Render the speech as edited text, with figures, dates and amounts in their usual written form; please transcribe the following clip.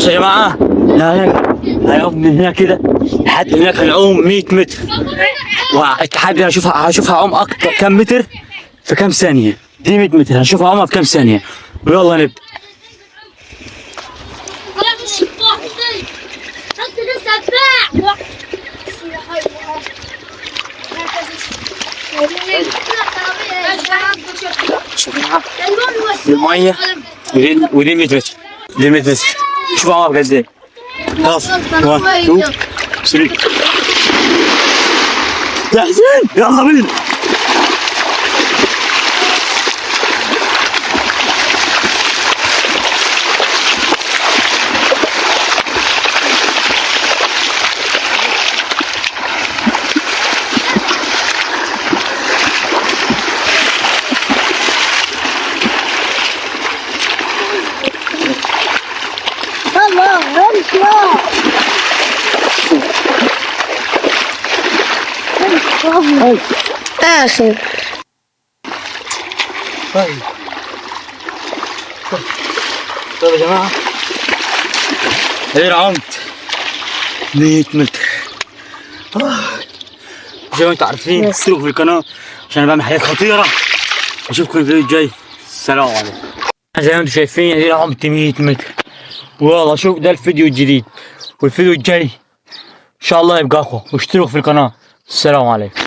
بصوا يا جماعه، هنعوم من هنا كده لحد هناك، هنعوم 100 متر، والتحدي هشوف هعوم اكتر كام متر في كام ثانيه. دي 100 متر هنشوف هعومها في كام ثانيه، ويلا نبدا. المية ودي 100 متر، دي 100 متر، شوف هعومها بجد ازاي. خلاص 1 2 3 جاهزين؟ يلا بينا. آخر طيب يا جماعة، هنا عمت 100 متر. زي ما انتم عارفين اشتركوا في القناة عشان انا بعمل حاجات خطيرة. اشوفكم الفيديو الجاي، السلام عليكم. زي ما انتم شايفين هنا عمت 100 متر، ويلا شوف ده الفيديو الجديد، والفيديو الجاي ان شاء الله يبقى اقوى. واشتركوا في القناة، السلام عليكم.